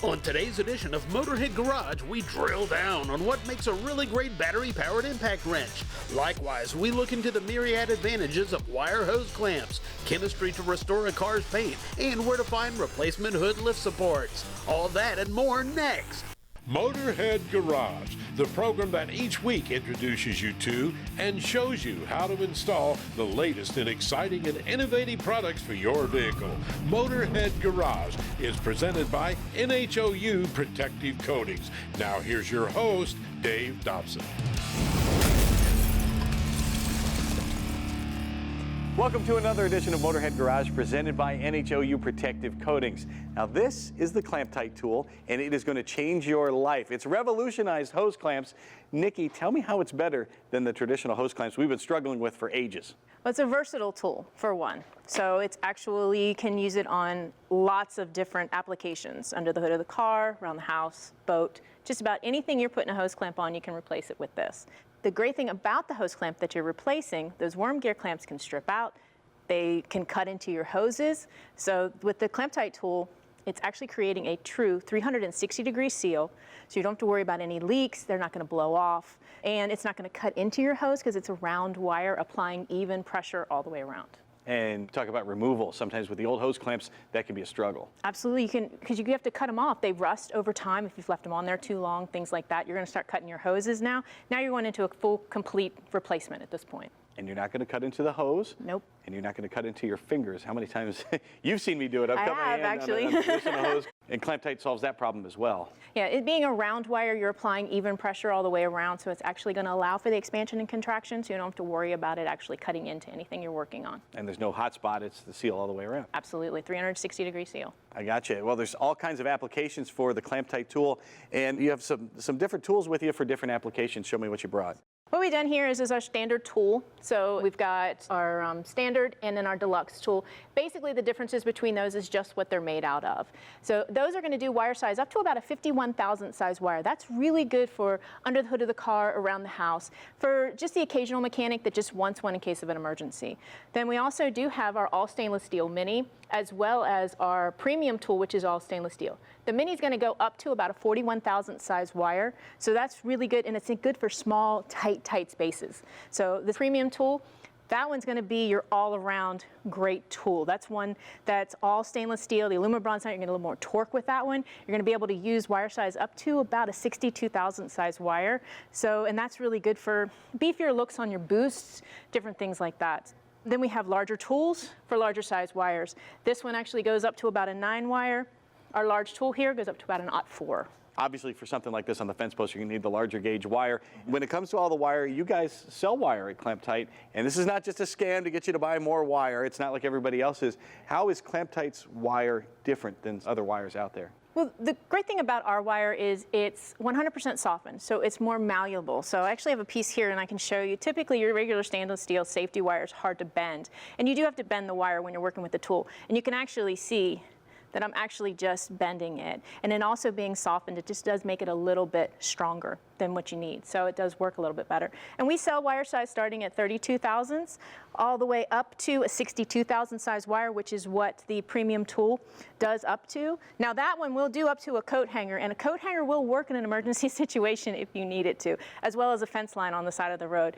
On today's edition of Motorhead Garage, we drill down on what makes a really great battery-powered impact wrench. Likewise, we look into the myriad advantages of wire hose clamps, chemistry to restore a car's paint, and where to find replacement hood lift supports. All that and more next. Motorhead Garage, the program that each week introduces you to and shows you how to install the latest in exciting and innovative products for your vehicle. Motorhead Garage is presented by NHOU Protective Coatings. Now here's your host, Dave Dobson. Welcome to another edition of Motorhead Garage presented by NHOU Protective Coatings. Now this is the Clamp Tight tool and it is going to change your life. It's revolutionized hose clamps. Nikki, tell me how it's better than the traditional hose clamps we've been struggling with for ages. Well, it's a versatile tool for one. So it's actually, you can use it on lots of different applications, under the hood of the car, around the house, boat, just about anything you're putting a hose clamp on, you can replace it with this. The great thing about the hose clamp that you're replacing, those worm gear clamps can strip out, they can cut into your hoses. So with the Clamp Tight tool, it's actually creating a true 360-degree seal, so you don't have to worry about any leaks, they're not going to blow off, and it's not going to cut into your hose because it's a round wire applying even pressure all the way around. And talk about removal. Sometimes with the old hose clamps, that can be a struggle. Absolutely, you can, because you have to cut them off. They rust over time if you've left them on there too long, things like that. You're going to start cutting your hoses now. Now you're going into a full, complete replacement at this point. And you're not going to cut into the hose. Nope. And you're not going to cut into your fingers. How many times you've seen me do it? I've cut my hand actually. on a traditional hose. And Clamp Tight solves that problem as well. Yeah, it being a round wire, you're applying even pressure all the way around, so it's actually going to allow for the expansion and contraction, so you don't have to worry about it actually cutting into anything you're working on. And there's no hot spot, it's the seal all the way around. Absolutely, 360-degree seal. I got you. Well, there's all kinds of applications for the Clamp Tight tool, and you have some different tools with you for different applications. Show me what you brought. What we've done here is our standard tool. So we've got our standard and then our deluxe tool. Basically the differences between those is just what they're made out of. So those are going to do wire size up to about a 51,000 size wire. That's really good for under the hood of the car, around the house, for just the occasional mechanic that just wants one in case of an emergency. Then we also do have our all stainless steel mini, as well as our premium tool, which is all stainless steel. The mini is going to go up to about a 41,000 size wire, so that's really good, and it's good for small, tight spaces. So the premium tool, that one's going to be your all-around great tool. That's one that's all stainless steel. The aluminum bronze, you're going to get a little more torque with that one. You're going to be able to use wire size up to about a 62,000 size wire. So, and that's really good for beefier looks on your boosts, different things like that. Then we have larger tools for larger size wires. This one actually goes up to about a 9 wire. Our large tool here goes up to about an 0.4. Obviously, for something like this on the fence post, you're going to need the larger gauge wire. When it comes to all the wire, you guys sell wire at Clamp Tight, and this is not just a scam to get you to buy more wire. It's not like everybody else's. How is Clamp Tight's wire different than other wires out there? Well, the great thing about our wire is it's 100% softened, so it's more malleable. So I actually have a piece here and I can show you. Typically your regular stainless steel safety wire is hard to bend, and you do have to bend the wire when you're working with the tool. And you can actually see that I'm actually just bending it. And then also being softened, it just does make it a little bit stronger than what you need. So it does work a little bit better. And we sell wire size starting at 32 thousandths all the way up to a 62,000 size wire, which is what the premium tool does up to. Now that one will do up to a coat hanger, and a coat hanger will work in an emergency situation if you need it to, as well as a fence line on the side of the road.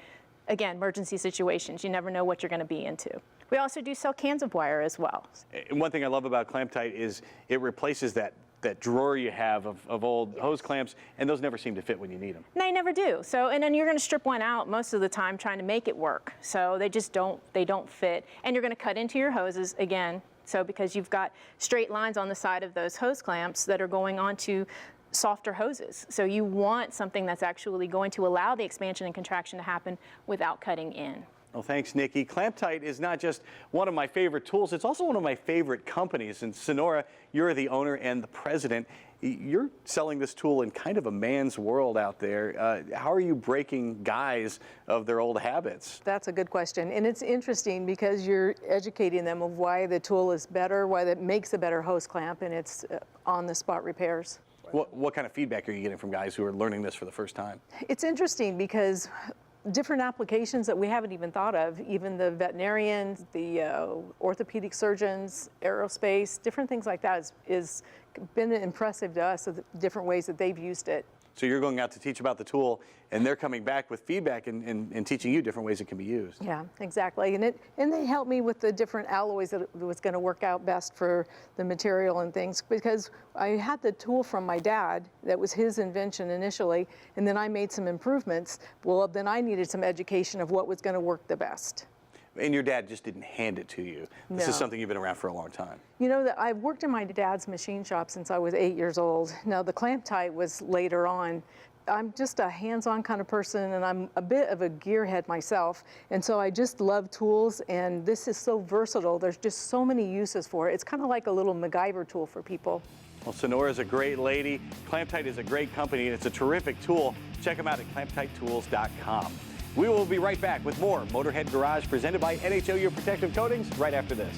Again, emergency situations, you never know what you're going to be into. We also do sell cans of wire as well. And one thing I love about Clamp Tight is it replaces that drawer you have of old hose clamps, and those never seem to fit when you need them. They never do. So, and then you're going to strip one out most of the time trying to make it work. So they just don't fit. And you're going to cut into your hoses again. So because you've got straight lines on the side of those hose clamps that are going onto softer hoses. So you want something that's actually going to allow the expansion and contraction to happen without cutting in. Well, thanks, Nikki. Clamp Tight is not just one of my favorite tools, it's also one of my favorite companies. And Sonora, you're the owner and the president. You're selling this tool in kind of a man's world out there. How are you breaking guys of their old habits? That's a good question. And it's interesting because you're educating them of why the tool is better, why it makes a better hose clamp, and it's on-the-spot repairs. What kind of feedback are you getting from guys who are learning this for the first time? It's interesting because different applications that we haven't even thought of, even the veterinarians, the orthopedic surgeons, aerospace, different things like that is been impressive to us of the different ways that they've used it. So you're going out to teach about the tool, and they're coming back with feedback and teaching you different ways it can be used. Yeah, exactly. And they helped me with the different alloys that was going to work out best for the material and things, because I had the tool from my dad. That was his invention initially, and then I made some improvements. Well, then I needed some education of what was going to work the best. And your dad just didn't hand it to you. This is something you've been around for a long time. You know, I've worked in my dad's machine shop since I was 8 years old. Now, the clamp tight was later on. I'm just a hands-on kind of person, and I'm a bit of a gearhead myself. And so I just love tools, and this is so versatile. There's just so many uses for it. It's kind of like a little MacGyver tool for people. Well, Sonora is a great lady. Clamp Tight is a great company, and it's a terrific tool. Check them out at clamptighttools.com. We will be right back with more Motorhead Garage presented by NHOU Protective Coatings right after this.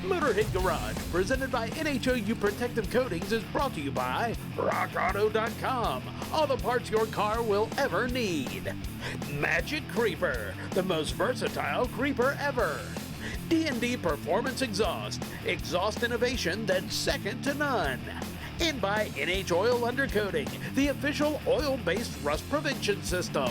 Motorhead Garage, presented by NHOU Protective Coatings, is brought to you by RockAuto.com. All the parts your car will ever need. Magic Creeper, the most versatile creeper ever. D&D Performance Exhaust, exhaust innovation that's second to none. And by NH Oil Undercoating, the official oil-based rust prevention system.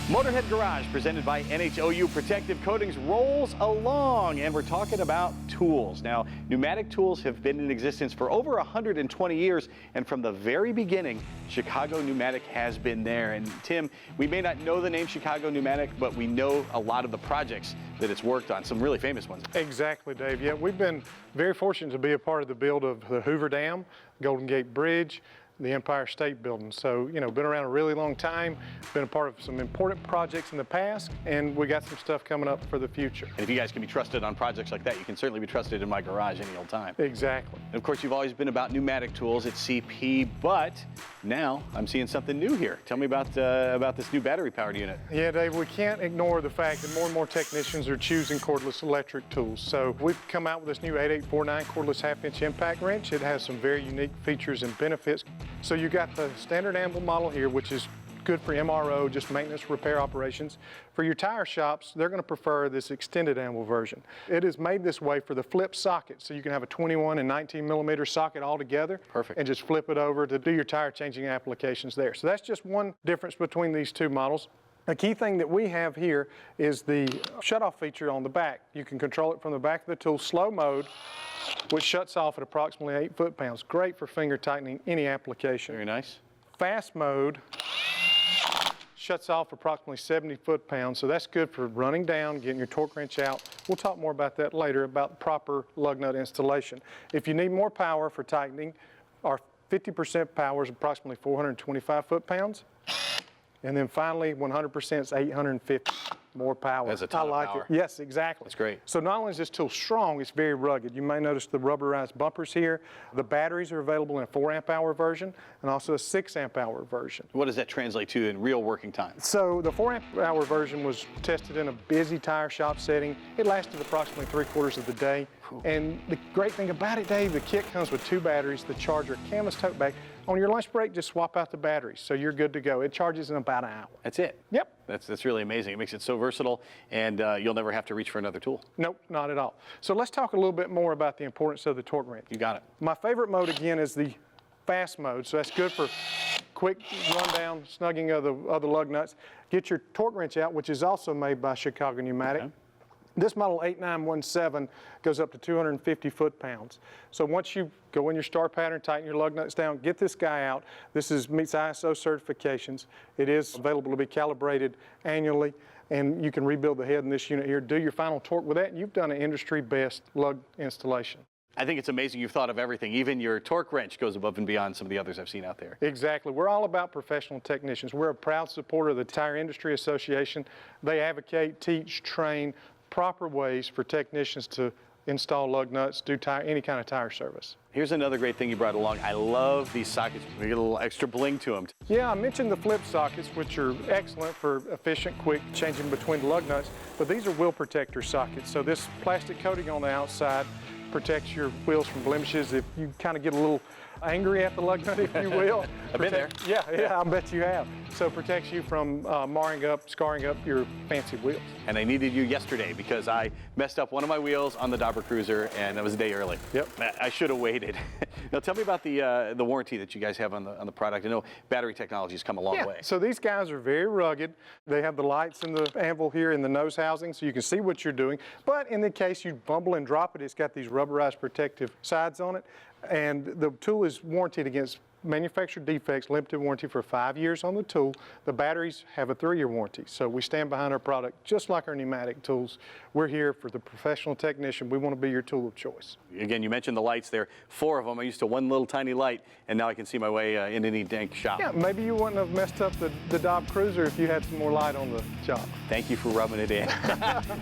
Motorhead Garage, presented by NHOU Protective Coatings, rolls along, and we're talking about tools. Now, pneumatic tools have been in existence for over 120 years, and from the very beginning, Chicago Pneumatic has been there. And Tim, we may not know the name Chicago Pneumatic, but we know a lot of the projects that it's worked on, some really famous ones. Exactly, Dave. Yeah, we've been very fortunate to be a part of the build of the Hoover Dam, Golden Gate Bridge, the Empire State Building. So, you know, been around a really long time, been a part of some important projects in the past, and we got some stuff coming up for the future. And if you guys can be trusted on projects like that, you can certainly be trusted in my garage any old time. Exactly. And of course, you've always been about pneumatic tools at CP, but now I'm seeing something new here. Tell me about this new battery-powered unit. Yeah, Dave, we can't ignore the fact that more and more technicians are choosing cordless electric tools. So we've come out with this new 8849 cordless half-inch impact wrench. It has some very unique features and benefits. So you got the standard anvil model here, which is good for MRO, just maintenance repair operations. For your tire shops, they're going to prefer this extended anvil version. It is made this way for the flip socket, so you can have a 21 and 19 millimeter socket all together. Perfect. And just flip it over to do your tire changing applications there. So that's just one difference between these two models. The key thing that we have here is the shutoff feature on the back. You can control it from the back of the tool, slow mode, which shuts off at approximately 8 foot-pounds. Great for finger tightening any application. Very nice. Fast mode shuts off approximately 70 foot-pounds, so that's good for running down, getting your torque wrench out. We'll talk more about that later, about proper lug nut installation. If you need more power for tightening, our 50% power is approximately 425 foot-pounds. And then finally, 100% is 850 more power. That's a ton I like of power. it. Yes, exactly. That's great. So not only is this tool strong, it's very rugged. You may notice the rubberized bumpers here. The batteries are available in a 4 amp hour version and also a 6 amp hour version. What does that translate to in real working time? So the 4 amp hour version was tested in a busy tire shop setting. It lasted approximately 3/4 of the day. And the great thing about it, Dave, the kit comes with 2 batteries, the charger, canvas tote bag. On your lunch break, just swap out the batteries, so you're good to go. It charges in about an hour. That's it? Yep. That's really amazing. It makes it so versatile, and you'll never have to reach for another tool. Nope, not at all. So let's talk a little bit more about the importance of the torque wrench. You got it. My favorite mode, again, is the fast mode, so that's good for quick rundown, snugging of the lug nuts. Get your torque wrench out, which is also made by Chicago Pneumatic. Okay. This model 8917 goes up to 250 foot-pounds. So once you go in your star pattern, tighten your lug nuts down, get this guy out. This meets ISO certifications. It is available to be calibrated annually, and you can rebuild the head in this unit here. Do your final torque with that, and you've done an industry-best lug installation. I think it's amazing you've thought of everything. Even your torque wrench goes above and beyond some of the others I've seen out there. Exactly. We're all about professional technicians. We're a proud supporter of the Tire Industry Association. They advocate, teach, train proper ways for technicians to install lug nuts, do any kind of tire service. Here's another great thing you brought along. I love these sockets. We get a little extra bling to them. Yeah, I mentioned the flip sockets, which are excellent for efficient, quick changing between the lug nuts, but these are wheel protector sockets. So this plastic coating on the outside protects your wheels from blemishes. If you kind of get a little angry at the lug nut, if you will. I've been there. Yeah, I bet you have. So it protects you from scarring up your fancy wheels. And I needed you yesterday because I messed up one of my wheels on the Dauber Cruiser, and it was a day early. Yep. I should have waited. Now tell me about the warranty that you guys have on the product. I know battery technology has come a long way. So these guys are very rugged. They have the lights in the anvil here in the nose housing, so you can see what you're doing. But in the case you fumble and drop it, it's got these rubberized protective sides on it. And the tool is warranted against manufacturer defects, limited warranty for 5 years on the tool. The batteries have a 3-year warranty. So we stand behind our product just like our pneumatic tools. We're here for the professional technician. We want to be your tool of choice. Again, you mentioned the lights there. 4 of them. I used to one little tiny light, and now I can see my way in any dank shop. Yeah, maybe you wouldn't have messed up the Dodge Cruiser if you had some more light on the job. Thank you for rubbing it in.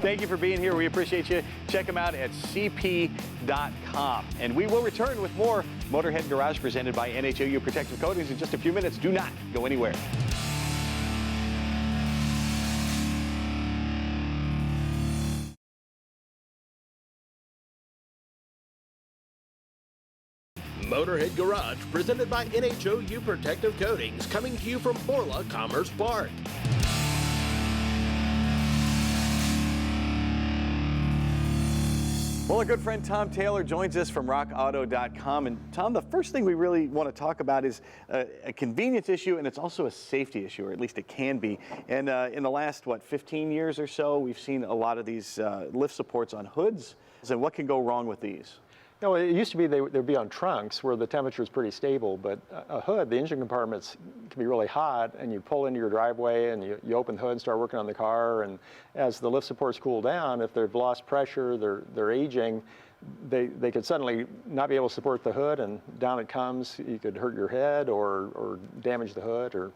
Thank you for being here. We appreciate you. Check them out at cp.com. And we will return with more Motorhead Garage presented by NHOU Protective Coatings in just a few minutes. Do not go anywhere. Motorhead Garage, presented by NHOU Protective Coatings, coming to you from Borla Commerce Park. Well, our good friend Tom Taylor joins us from rockauto.com. And Tom, the first thing we really want to talk about is a convenience issue, and it's also a safety issue, or at least it can be. And in the last, 15 years or so, we've seen a lot of these lift supports on hoods. So what can go wrong with these? No, it used to be they'd be on trunks where the temperature is pretty stable, but a hood, the engine compartments can be really hot, and you pull into your driveway and you open the hood and start working on the car, and as the lift supports cool down, if they've lost pressure, they're aging, they could suddenly not be able to support the hood, and down it comes. You could hurt your head or damage the hood or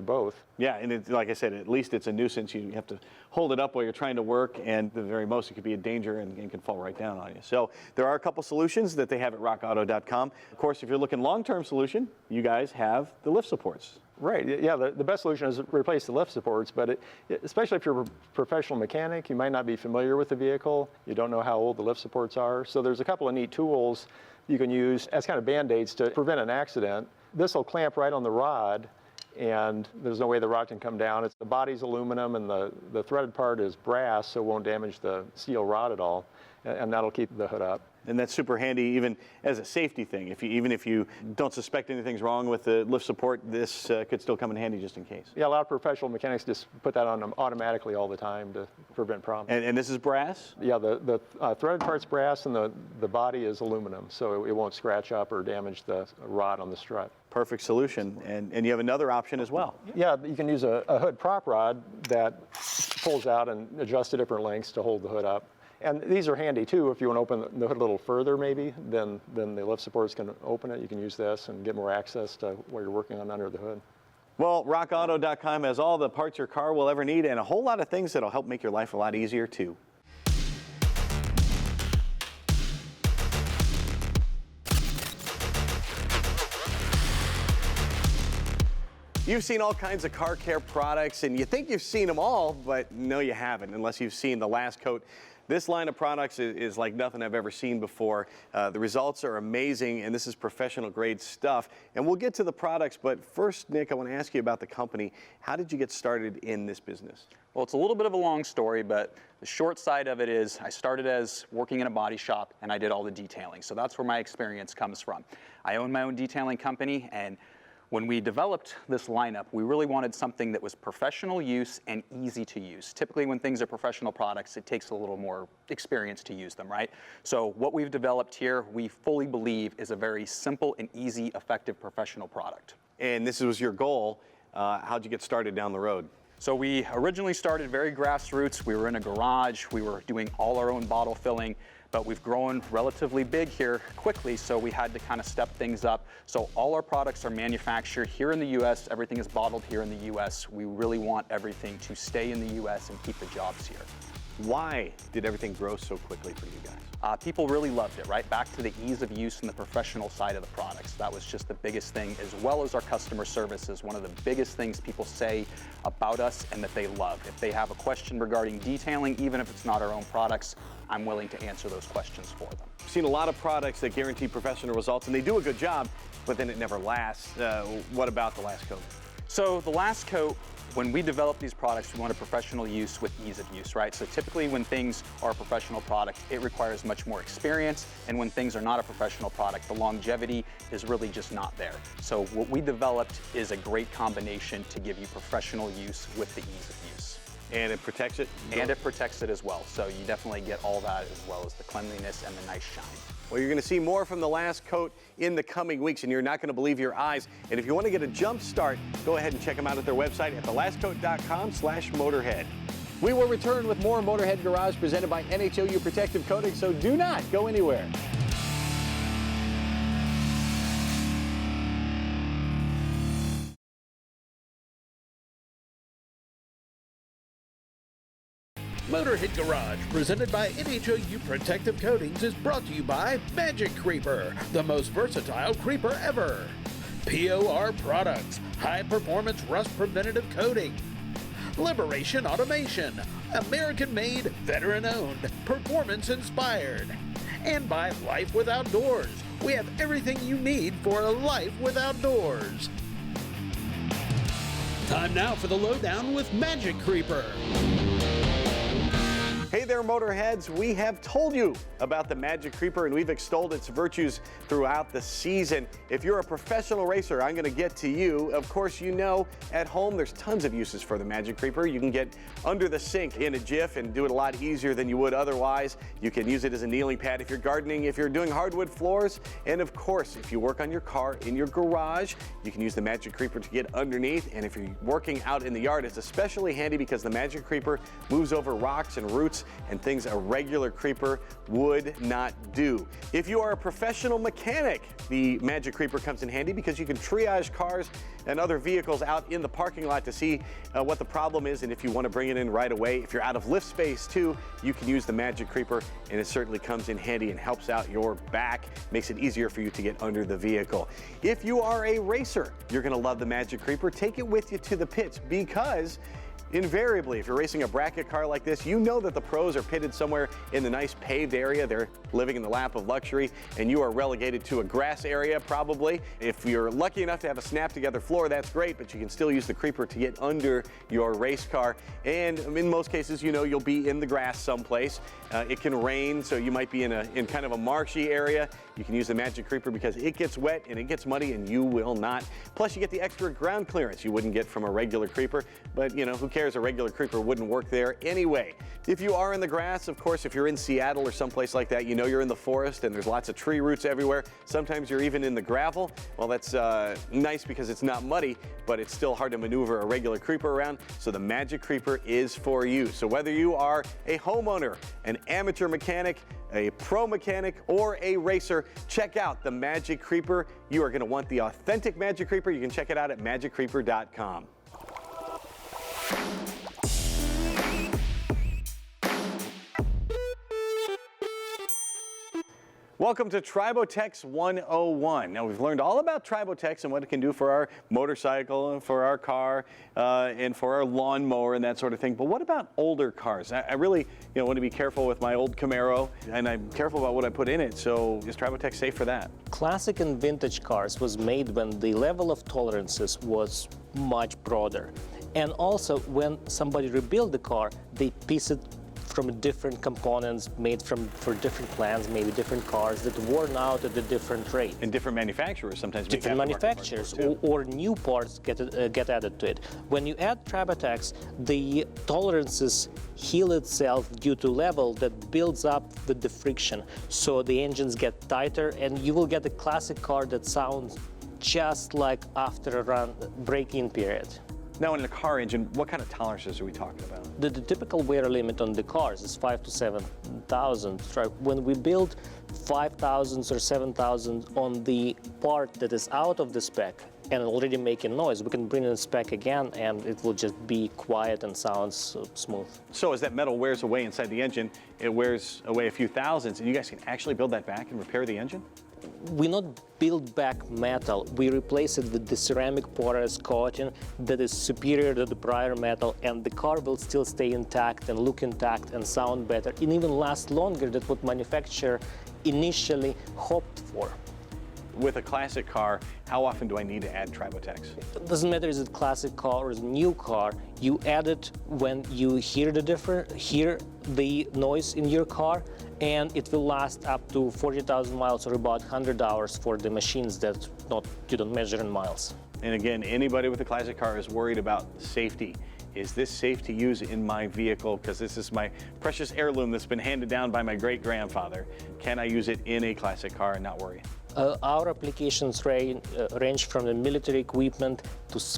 both. Yeah, and it's, like I said, at least it's a nuisance. You have to hold it up while you're trying to work, and the very most it could be a danger and can fall right down on you. So there are a couple solutions that they have at rockauto.com. Of course, if you're looking long-term solution, you guys have the lift supports. Right, yeah, the best solution is to replace the lift supports, but especially if you're a professional mechanic, you might not be familiar with the vehicle, you don't know how old the lift supports are, so there's a couple of neat tools you can use as kind of band-aids to prevent an accident. This will clamp right on the rod, and there's no way the rod can come down. The body's aluminum, and the threaded part is brass, so it won't damage the steel rod at all, and that'll keep the hood up. And that's super handy even as a safety thing. Even if you don't suspect anything's wrong with the lift support, this could still come in handy just in case. Yeah, a lot of professional mechanics just put that on them automatically all the time to prevent problems. And this is brass? Yeah, the threaded part's brass, and the body is aluminum, so it won't scratch up or damage the rod on the strut. Perfect solution. And you have another option as well. Yeah, you can use a hood prop rod that pulls out and adjusts to different lengths to hold the hood up. And these are handy too if you want to open the hood a little further maybe than the lift supports can open it. You can use this and get more access to what you're working on under the hood. Well, rockauto.com has all the parts your car will ever need and a whole lot of things that'll help make your life a lot easier too. You've seen all kinds of car care products, and you think you've seen them all, but no, you haven't, unless you've seen the last coat. This line of products is like nothing I've ever seen before. The results are amazing, and this is professional grade stuff. And we'll get to the products, but first, Nick, I want to ask you about the company. How did you get started in this business? Well, it's a little bit of a long story, but the short side of it is I started as working in a body shop, and I did all the detailing. So that's where my experience comes from. I own my own detailing company, and when we developed this lineup, we really wanted something that was professional use and easy to use. Typically when things are professional products, it takes a little more experience to use them, right? So what we've developed here, we fully believe is a very simple and easy, effective professional product. And this was your goal. How'd you get started down the road? So we originally started very grassroots. We were in a garage. We were doing all our own bottle filling. But we've grown relatively big here quickly, so we had to kind of step things up. So all our products are manufactured here in the U.S. Everything is bottled here in the U.S. We really want everything to stay in the U.S. and keep the jobs here. Why did everything grow so quickly for you guys? People really loved it, right? Back to the ease of use and the professional side of the products. That was just the biggest thing, as well as our customer service is one of the biggest things people say about us and that they love. If they have a question regarding detailing, even if it's not our own products, I'm willing to answer those questions for them. I've seen a lot of products that guarantee professional results, and they do a good job, but then it never lasts. What about the last coat? So the last coat, when we develop these products, we want a professional use with ease of use, right? So typically when things are a professional product, it requires much more experience, and when things are not a professional product, the longevity is really just not there. So what we developed is a great combination to give you professional use with the ease of use. And it protects it? And it protects it as well. So you definitely get all that, as well as the cleanliness and the nice shine. Well, you're going to see more from the last coat in the coming weeks, and you're not going to believe your eyes. And if you want to get a jump start, go ahead and check them out at their website at thelastcoat.com/Motorhead. We will return with more Motorhead Garage presented by NHOU Protective Coating, so do not go anywhere. Motorhead Garage, presented by NHOU Protective Coatings, is brought to you by Magic Creeper, the most versatile creeper ever. POR Products, high-performance rust preventative coating. Liberation Automation, American-made, veteran-owned, performance-inspired. And by Life with Outdoors. We have everything you need for a life with outdoors. Time now for the lowdown with Magic Creeper. Hey there, Motorheads. We have told you about the Magic Creeper, and we've extolled its virtues throughout the season. If you're a professional racer, I'm going to get to you. Of course, you know, at home, there's tons of uses for the Magic Creeper. You can get under the sink in a jiff and do it a lot easier than you would otherwise. You can use it as a kneeling pad if you're gardening, if you're doing hardwood floors. And of course, if you work on your car in your garage, you can use the Magic Creeper to get underneath. And if you're working out in the yard, it's especially handy because the Magic Creeper moves over rocks and roots and things a regular creeper would not do. If you are a professional mechanic, the Magic Creeper comes in handy because you can triage cars and other vehicles out in the parking lot to see what the problem is, and if you want to bring it in right away. If you're out of lift space too, you can use the Magic Creeper, and it certainly comes in handy and helps out your back, makes it easier for you to get under the vehicle. If you are a racer, you're going to love the Magic Creeper. Take it with you to the pits because invariably, if you're racing a bracket car like this, you know that the pros are pitted somewhere in the nice paved area. They're living in the lap of luxury, and you are relegated to a grass area probably. If you're lucky enough to have a snap-together floor, that's great, but you can still use the Creeper to get under your race car. And in most cases, you know, you'll be in the grass someplace. It can rain, so you might be in kind of a marshy area. You can use the Magic Creeper because it gets wet and it gets muddy, and you will not. Plus, you get the extra ground clearance you wouldn't get from a regular Creeper, but you know, who cares? A regular Creeper wouldn't work there anyway. If you are in the grass, of course, if you're in Seattle or someplace like that, you know you're in the forest and there's lots of tree roots everywhere. Sometimes you're even in the gravel. Well, that's nice because it's not muddy, but it's still hard to maneuver a regular Creeper around, so the Magic Creeper is for you. So whether you are a homeowner, an amateur mechanic, a pro mechanic, or a racer, check out the Magic Creeper. You are going to want the authentic Magic Creeper. You can check it out at magiccreeper.com. Welcome to Tribotex 101. Now, we've learned all about Tribotex and what it can do for our motorcycle, and for our car, and for our lawnmower and that sort of thing. But what about older cars? I really want to be careful with my old Camaro, and I'm careful about what I put in it. So is Tribotex safe for that? Classic and vintage cars was made when the level of tolerances was much broader. And also, when somebody rebuilt the car, they piece it from different components made for different plans, maybe different cars that worn out at a different rate. And different manufacturers sometimes make different manufacturers or new parts get added to it. When you add Tribotex, the tolerances heal itself due to level that builds up with the friction. So the engines get tighter, and you will get a classic car that sounds just like after a break-in period. Now, in a car engine, what kind of tolerances are we talking about? The typical wear limit on the cars is 5,000 to 7,000. When we build 5,000 or 7,000 on the part that is out of the spec, and already making noise, we can bring in a spec again and it will just be quiet and sounds smooth. So as that metal wears away inside the engine, it wears away a few thousands, and you guys can actually build that back and repair the engine? We not build back metal, we replace it with the ceramic porous coating that is superior to the prior metal, and the car will still stay intact and look intact and sound better and even last longer than what manufacturer initially hoped for. With a classic car, how often do I need to add Tribotex? It doesn't matter is it classic car or is it new car, you add it when you hear the noise in your car, and it will last up to 40,000 miles or about 100 hours for the machines that you don't measure in miles. And again, anybody with a classic car is worried about safety. Is this safe to use in my vehicle? Because this is my precious heirloom that's been handed down by my great-grandfather. Can I use it in a classic car and not worry? Our applications range from the military equipment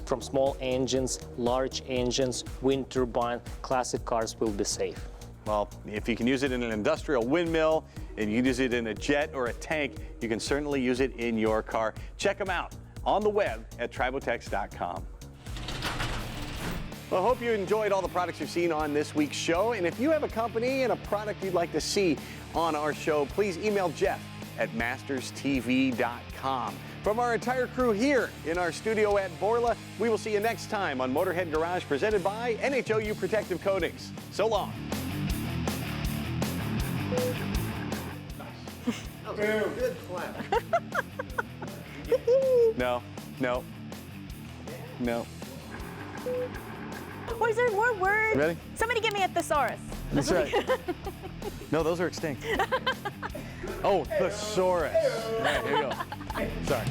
from small engines, large engines, wind turbine. Classic cars will be safe. Well, if you can use it in an industrial windmill and you can use it in a jet or a tank, you can certainly use it in your car. Check them out on the web at tribotex.com. Well, I hope you enjoyed all the products you've seen on this week's show. And if you have a company and a product you'd like to see on our show, please email Jeff at masterstv.com. From our entire crew here in our studio at Borla, we will see you next time on Motorhead Garage, presented by NHOU Protective Coatings. So long. Good clap. No. Oh, is there more words? Ready? Somebody give me a thesaurus. That's right. No, those are extinct. Oh, thesaurus. All right, here you go. Sorry.